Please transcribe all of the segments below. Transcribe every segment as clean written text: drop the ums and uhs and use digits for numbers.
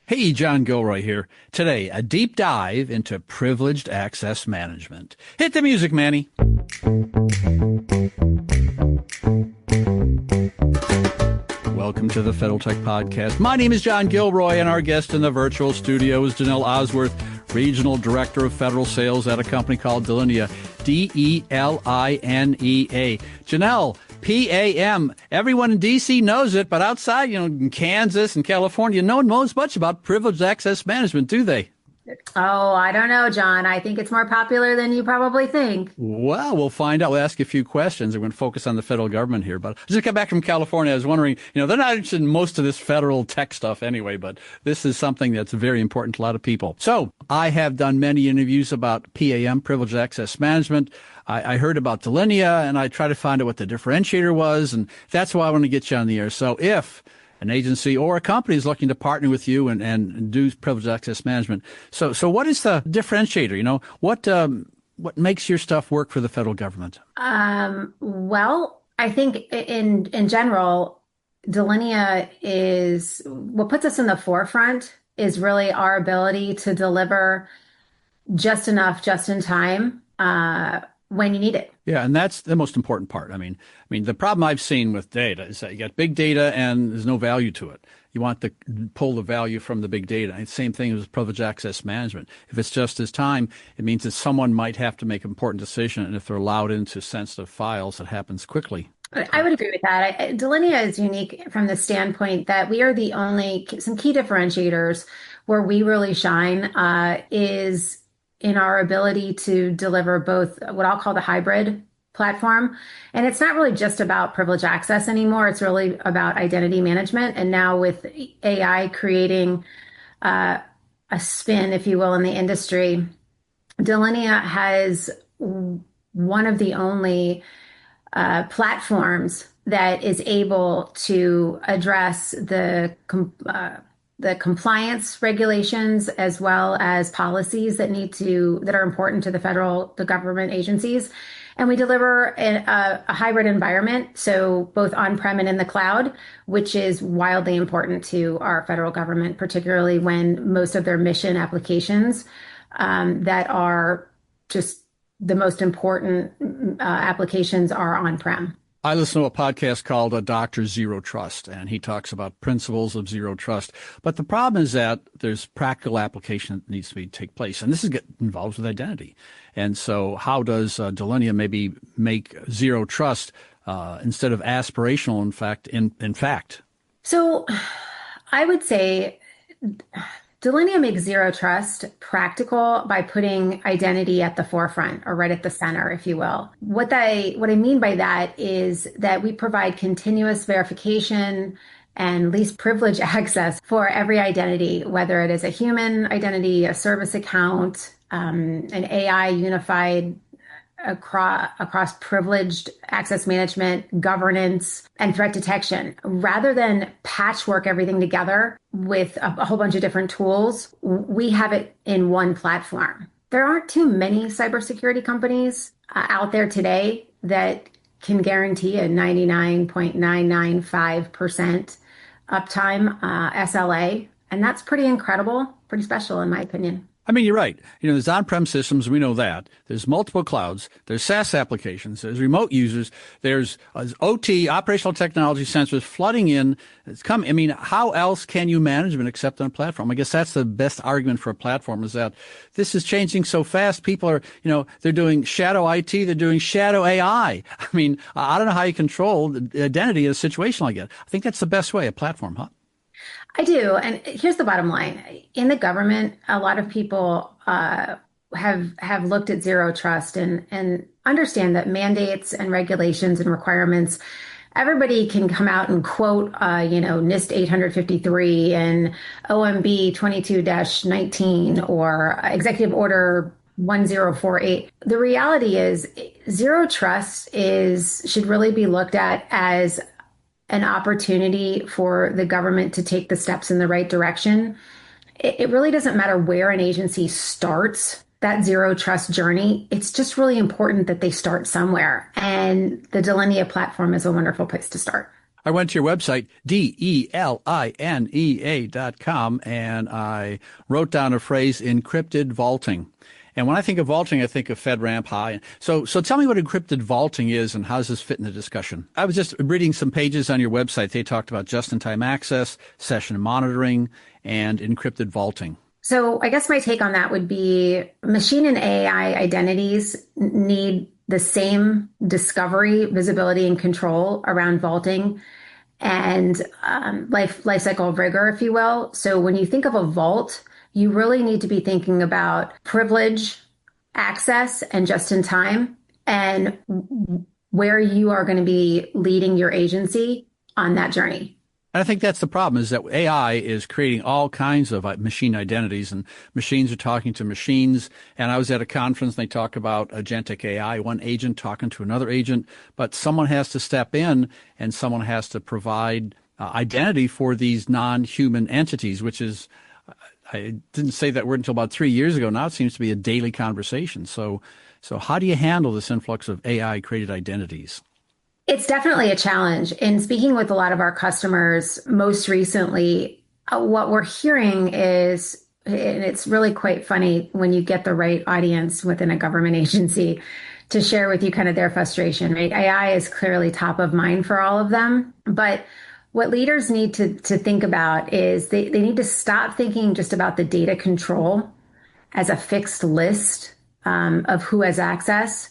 Hey, John Gilroy here. Today, a deep dive into privileged access management. Hit the music, Manny. Welcome to the Federal Tech Podcast. My name is John Gilroy, and our guest in the virtual studio is Ginelle Osworth, Regional Director of Federal Sales at a company called Delinea, Delinea. Ginelle, PAM. Everyone in D.C. knows it, but outside, in Kansas and California, no one knows much about privileged access management, do they? Oh, I don't know, John. I think it's more popular than you probably think. Well, we'll find out. We'll ask you a few questions. We're going to focus on the federal government here. But I just got back from California. I was wondering, they're not interested in most of this federal tech stuff anyway, but this is something that's very important to a lot of people. So I have done many interviews about PAM, Privileged Access Management. I heard about Delinea, and I tried to find out what the differentiator was, and that's why I want to get you on the air. So if an agency or a company is looking to partner with you and do privileged access management. So what is the differentiator? What makes your stuff work for the federal government? Well, I think in general, Delinea is what puts us in the forefront is really our ability to deliver just enough, just in time, when you need it. Yeah, and that's the most important part. I mean, the problem I've seen with data is that you got big data and there's no value to it. You want to pull the value from the big data. And same thing with privileged access management. If it's just as time, it means that someone might have to make an important decision. And if they're allowed into sensitive files, it happens quickly. I would agree with that. Delinea is unique from the standpoint that we are some key differentiators where we really shine is in our ability to deliver both what I'll call the hybrid platform. And it's not really just about privileged access anymore. It's really about identity management. And now with AI creating a spin, if you will, in the industry, Delinea has one of the only platforms that is able to address the compliance regulations as well as policies that are important to the government agencies. And we deliver a hybrid environment, so both on-prem and in the cloud, which is wildly important to our federal government, particularly when most of their mission applications that are just the most important applications are on-prem. I listen to a podcast called Dr. Zero Trust, and he talks about principles of zero trust. But the problem is that there's practical application that needs to take place, and this is involved with identity. And so how does Delinea maybe make zero trust instead of aspirational, in fact? So I would say Delinea makes zero trust practical by putting identity at the forefront or right at the center, if you will. What I mean by that is that we provide continuous verification and least privilege access for every identity, whether it is a human identity, a service account, an AI unified across privileged access management, governance, and threat detection. Rather than patchwork everything together with a whole bunch of different tools, we have it in one platform. There aren't too many cybersecurity companies out there today that can guarantee a 99.995% uptime SLA, and that's pretty incredible, pretty special in my opinion. You're right. There's on-prem systems. We know that. There's multiple clouds. There's SaaS applications. There's remote users. There's OT, operational technology sensors flooding in. How else can you manage them except on a platform? I guess that's the best argument for a platform is that this is changing so fast. People are, they're doing shadow IT. They're doing shadow AI. I don't know how you control the identity in a situation like that. I think that's the best way, a platform, huh? I do. And here's the bottom line. In the government, a lot of people have looked at zero trust and understand that mandates and regulations and requirements, everybody can come out and quote, NIST 853 and OMB 22-19 or Executive Order 1048. The reality is zero trust should really be looked at as an opportunity for the government to take the steps in the right direction. It really doesn't matter where an agency starts that zero trust journey. It's just really important that they start somewhere. And the Delinea platform is a wonderful place to start. I went to your website, DELINEA.com, and I wrote down a phrase, encrypted vaulting. And when I think of vaulting, I think of FedRAMP High. So tell me what encrypted vaulting is and how does this fit in the discussion? I was just reading some pages on your website. They talked about just-in-time access, session monitoring, and encrypted vaulting. So I guess my take on that would be machine and AI identities need the same discovery, visibility, and control around vaulting and life cycle rigor, if you will. So when you think of a vault, you really need to be thinking about privilege, access, and just in time, and where you are going to be leading your agency on that journey. And I think that's the problem, is that AI is creating all kinds of machine identities, and machines are talking to machines. And I was at a conference and they talk about agentic AI, one agent talking to another agent, but someone has to step in and someone has to provide identity for these non-human entities, which is, I didn't say that word until about 3 years ago. Now it seems to be a daily conversation. So how do you handle this influx of AI created identities? It's definitely a challenge. In speaking with a lot of our customers most recently, what we're hearing is, and it's really quite funny when you get the right audience within a government agency to share with you kind of their frustration, right? AI is clearly top of mind for all of them, but what leaders need to think about is they need to stop thinking just about the data control as a fixed list of who has access,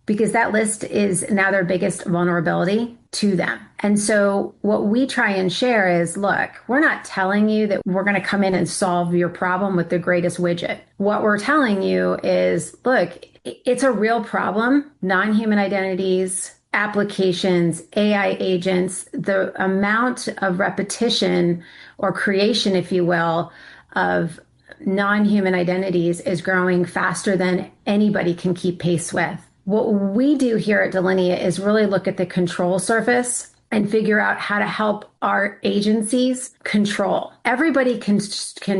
because that list is now their biggest vulnerability to them. And so what we try and share is, look, we're not telling you that we're going to come in and solve your problem with the greatest widget. What we're telling you is, look, it's a real problem. Non-human identities, applications, AI agents, the amount of repetition or creation, if you will, of non-human identities is growing faster than anybody can keep pace with. What we do here at Delinea is really look at the control surface and figure out how to help our agencies control. Everybody can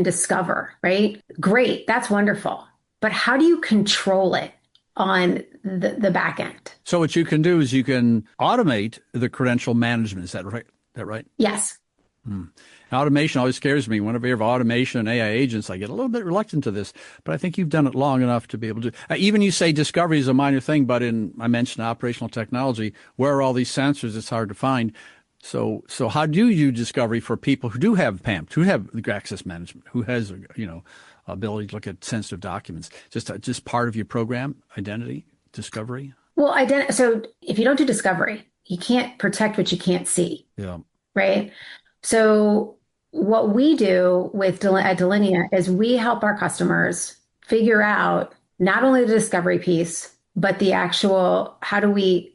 discover, right? Great, that's wonderful. But how do you control it on the back end? So what you can do is you can automate the credential management. Is that right? Yes. Automation always scares me. Whenever you have automation and AI agents, I get a little bit reluctant to this, but I think you've done it long enough to be able to. Even you say discovery is a minor thing, but I mentioned operational technology, where are all these sensors? It's hard to find. So how do you do discovery for people who do have PAMP, who have the access management, who has, ability to look at sensitive documents? Just part of your program, identity discovery? Well, so if you don't do discovery, you can't protect what you can't see. Yeah. Right. So what we do at Delinea is we help our customers figure out not only the discovery piece, but the actual, how do we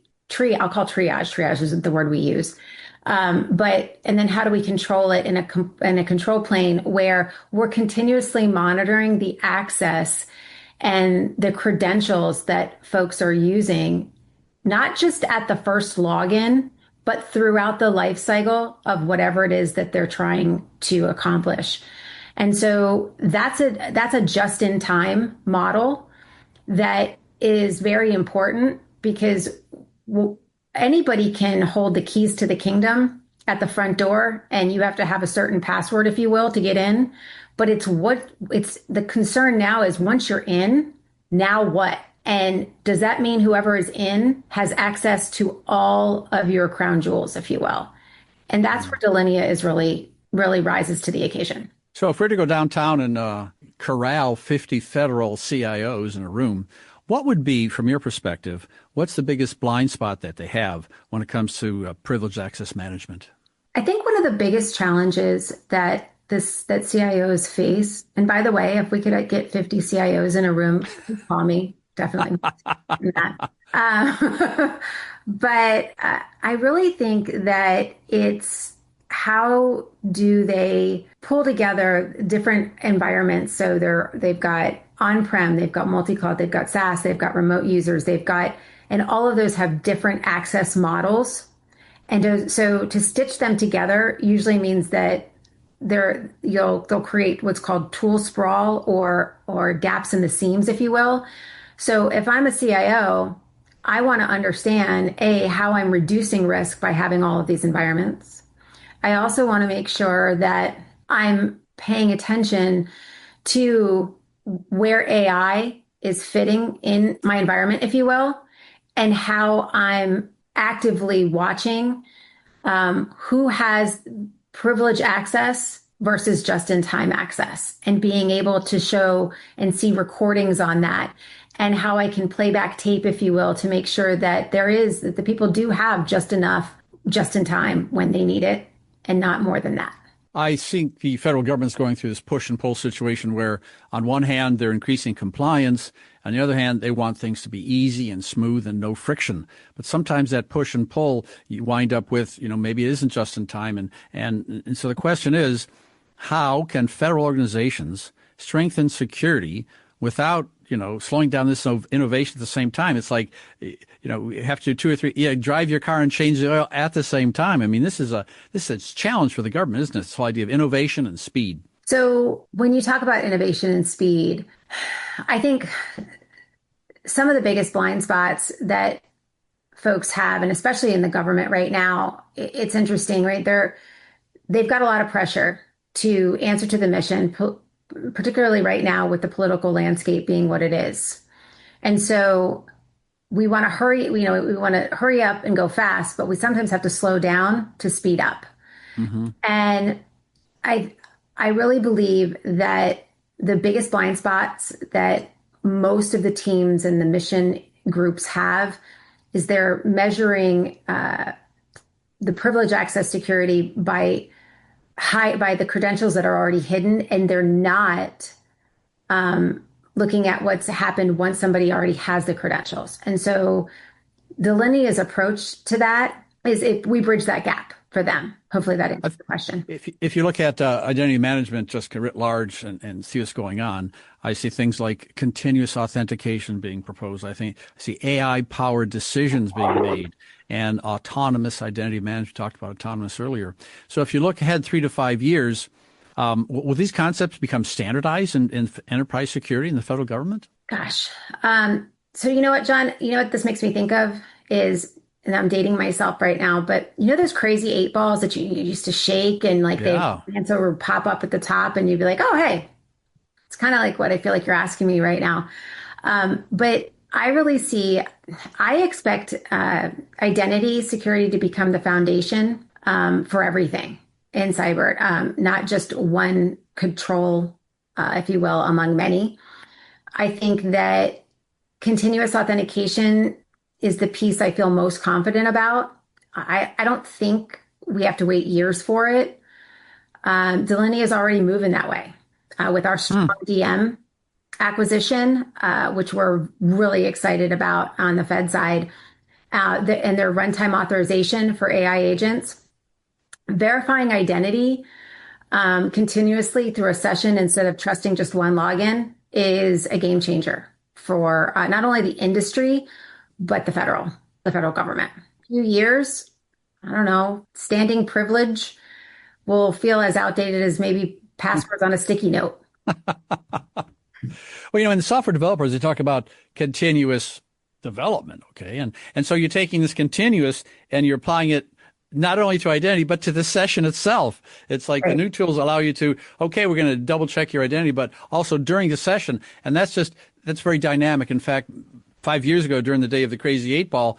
I'll call triage isn't the word we use. And then how do we control it in a control plane where we're continuously monitoring the access and the credentials that folks are using, not just at the first login, but throughout the life cycle of whatever it is that they're trying to accomplish. And so that's a just-in-time model that is very important because anybody can hold the keys to the kingdom at the front door, and you have to have a certain password, if you will, to get in. But it's the concern now is once you're in, now what? And does that mean whoever is in has access to all of your crown jewels, if you will? And that's where Delinea is really rises to the occasion. So if we're to go downtown and corral 50 federal CIOs in a room, what would be, from your perspective, what's the biggest blind spot that they have when it comes to privileged access management? I think one of the biggest challenges that CIOs face, and by the way, if we could get 50 CIOs in a room, call me. Definitely not. But I really think that it's how do they pull together different environments? So they've got on-prem, they've got multi-cloud, they've got SaaS, they've got remote users, and all of those have different access models. And so to stitch them together usually means that they'll create what's called tool sprawl or gaps in the seams, if you will. So if I'm a CIO, I want to understand, A, how I'm reducing risk by having all of these environments. I also want to make sure that I'm paying attention to where AI is fitting in my environment, if you will, and how I'm actively watching who has privileged access versus just in time access, and being able to show and see recordings on that, and how I can play back tape, if you will, to make sure that that the people do have just enough just in time when they need it and not more than that. I think the federal government's going through this push and pull situation where, on one hand, they're increasing compliance. On the other hand, they want things to be easy and smooth and no friction. But sometimes that push and pull, you wind up with, maybe it isn't just in time. And so the question is, how can federal organizations strengthen security without, slowing down this innovation at the same time? It's like, you have to do 2 or 3, drive your car and change the oil at the same time. I mean, this is a challenge for the government, isn't it? This whole idea of innovation and speed. So when you talk about innovation and speed, I think some of the biggest blind spots that folks have, and especially in the government right now, it's interesting, right? They've got a lot of pressure to answer to the mission, particularly right now with the political landscape being what it is. And so we want to hurry, we want to hurry up and go fast, but we sometimes have to slow down to speed up. Mm-hmm. And I really believe that the biggest blind spots that most of the teams and the mission groups have is they're measuring the privilege access security by the credentials that are already hidden, and they're not looking at what's happened once somebody already has the credentials. And so Delinea's approach to that is if we bridge that gap for them. Hopefully that answers the question. If you look at identity management just writ large and see what's going on, I see things like continuous authentication being proposed. I see AI-powered decisions being made and autonomous identity management. We talked about autonomous earlier. So if you look ahead 3 to 5 years, will these concepts become standardized in enterprise security in the federal government? Gosh. So you know what, John? You know what this makes me think of is, and I'm dating myself right now, but those crazy 8 balls that you used to shake and they would pop up at the top and you'd be like, oh, hey, it's kind of like what I feel like you're asking me right now. But I expect identity security to become the foundation for everything in cyber, not just one control, if you will, among many. I think that continuous authentication is the piece I feel most confident about. I don't think we have to wait years for it. Delinea is already moving that way with our strong DM acquisition, which we're really excited about on the Fed side, and their runtime authorization for AI agents. Verifying identity continuously through a session instead of trusting just one login is a game changer for not only the industry, but the federal government. A few years, I don't know, standing privilege will feel as outdated as maybe passwords on a sticky note. Well, in the software developers, they talk about continuous development. Okay. And so you're taking this continuous and you're applying it not only to identity, but to the session itself. It's like the new tools allow you to, okay, we're going to double check your identity, but also during the session. And that's very dynamic. In fact, 5 years ago, during the day of the crazy 8-ball,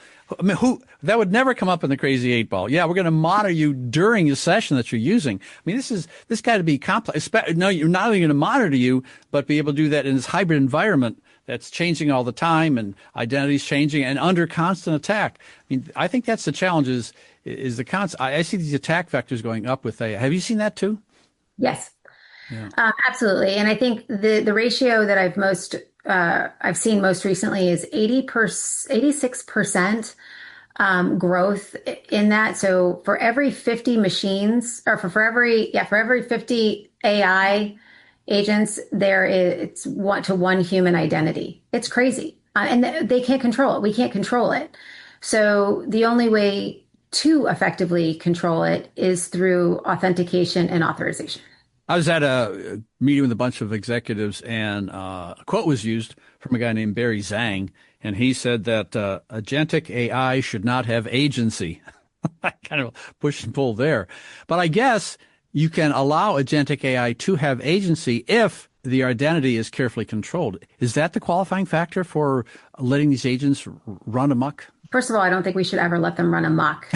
that would never come up in the crazy 8-ball. Yeah, we're going to monitor you during the session that you're using. I mean, this got to be complex. No, you're not only going to monitor you, but be able to do that in this hybrid environment that's changing all the time and identities changing and under constant attack. I mean, I think that's the challenge is the constant. I see these attack vectors going up with AI. Have you seen that too? Yes, absolutely. And I think the ratio that I've seen most recently is 86% growth in that. So for every 50 machines, or for every 50 AI agents, it's 1 to 1 human identity. It's crazy, and they can't control it. We can't control it. So the only way to effectively control it is through authentication and authorization. I was at a meeting with a bunch of executives, and a quote was used from a guy named Barry Zhang, and he said that agentic AI should not have agency. Kind of push and pull there. But I guess you can allow agentic AI to have agency if the identity is carefully controlled. Is that the qualifying factor for letting these agents run amok? First of all, I don't think we should ever let them run amok.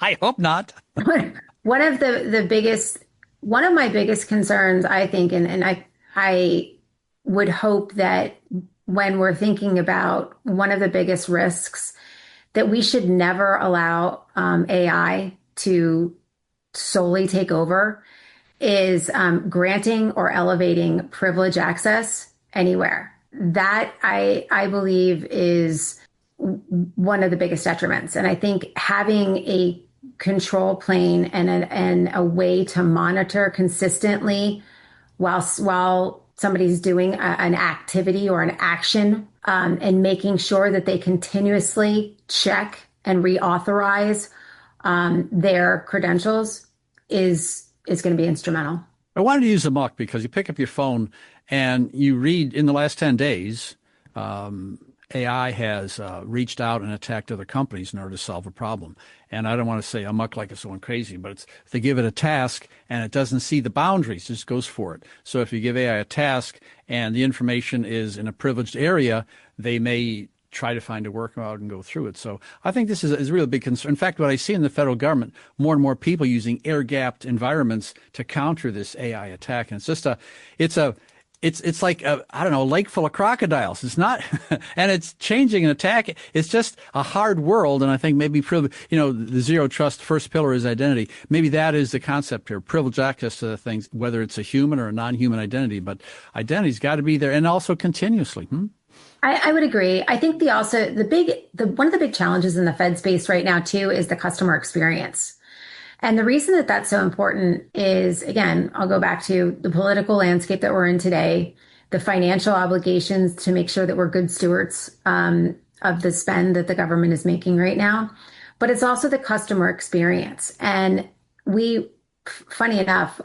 I hope not. One of one of my biggest concerns, I think, and I would hope that when we're thinking about one of the biggest risks, that we should never allow AI to solely take over, is granting or elevating privilege access anywhere. That I believe is one of the biggest detriments. And I think having a control plane and a way to monitor consistently while somebody's doing an activity or an action, and making sure that they continuously check and reauthorize their credentials is going to be instrumental. I wanted to use amok because you pick up your phone and you read in the last 10 days, AI has reached out and attacked other companies in order to solve a problem. And I don't want to say amok like it's going crazy, but if they give it a task and it doesn't see the boundaries, it just goes for it. So if you give AI a task and the information is in a privileged area, they may try to find a workaround and go through it. So I think this is a real big concern. In fact, what I see in the federal government, more and more people using air-gapped environments to counter this AI attack. And it's like a lake full of crocodiles. It's not, and it's changing an attack. It's just a hard world. And I think maybe, the zero trust first pillar is identity. Maybe that is the concept here. Privileged access to the things, whether it's a human or a non-human identity, but identity's got to be there and also continuously. I would agree. I think one of the big challenges in the Fed space right now too is the customer experience. And the reason that that's so important is, again, I'll go back to the political landscape that we're in today, the financial obligations to make sure that we're good stewards of the spend that the government is making right now. But it's also the customer experience. And funny enough,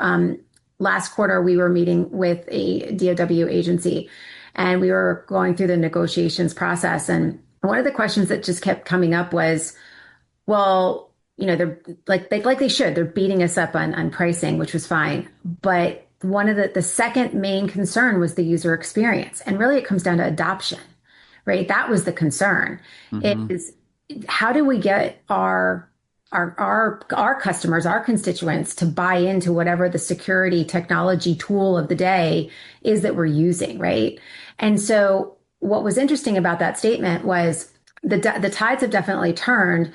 last quarter, we were meeting with a DOW agency and we were going through the negotiations process. And one of the questions that just kept coming up was, well, they're like they should. They're beating us up on pricing, which was fine. But one of the second main concern was the user experience. And really it comes down to adoption, right? That was the concern. Mm-hmm. Is how do we get our customers, our constituents to buy into whatever the security technology tool of the day is that we're using, right? And so what was interesting about that statement was the tides have definitely turned.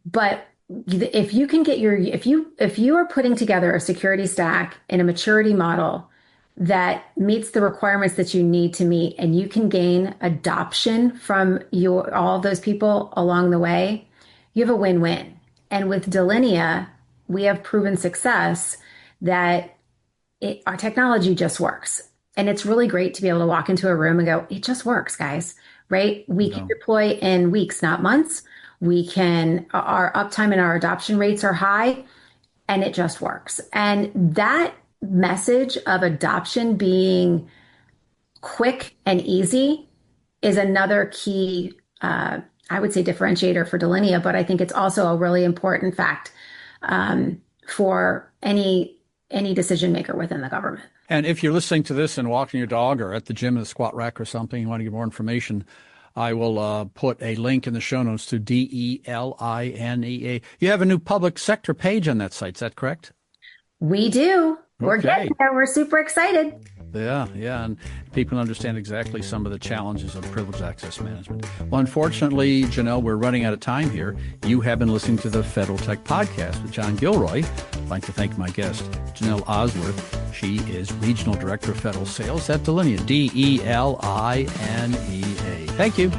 But if you can get if you are putting together a security stack in a maturity model that meets the requirements that you need to meet, and you can gain adoption from all of those people along the way, you have a win-win. And with Delinea, we have proven success that our technology just works. And it's really great to be able to walk into a room and go, it just works, guys, right? We can deploy in weeks, not months. Our uptime and our adoption rates are high, and it just works. And that message of adoption being quick and easy is another key, I would say, differentiator for Delinea, but I think it's also a really important fact for any decision maker within the government. And if you're listening to this and walking your dog or at the gym in the squat rack or something, you want to get more information, I will put a link in the show notes to Delinea. You have a new public sector page on that site. Is that correct? We do. We're getting there. We're super excited. Yeah. And people understand exactly some of the challenges of privileged access management. Well, unfortunately, Ginelle, we're running out of time here. You have been listening to the Federal Tech Podcast with John Gilroy. I'd like to thank my guest, Danelle Osworth. She is Regional Director of Federal Sales at Delinea, Delinea. Thank you.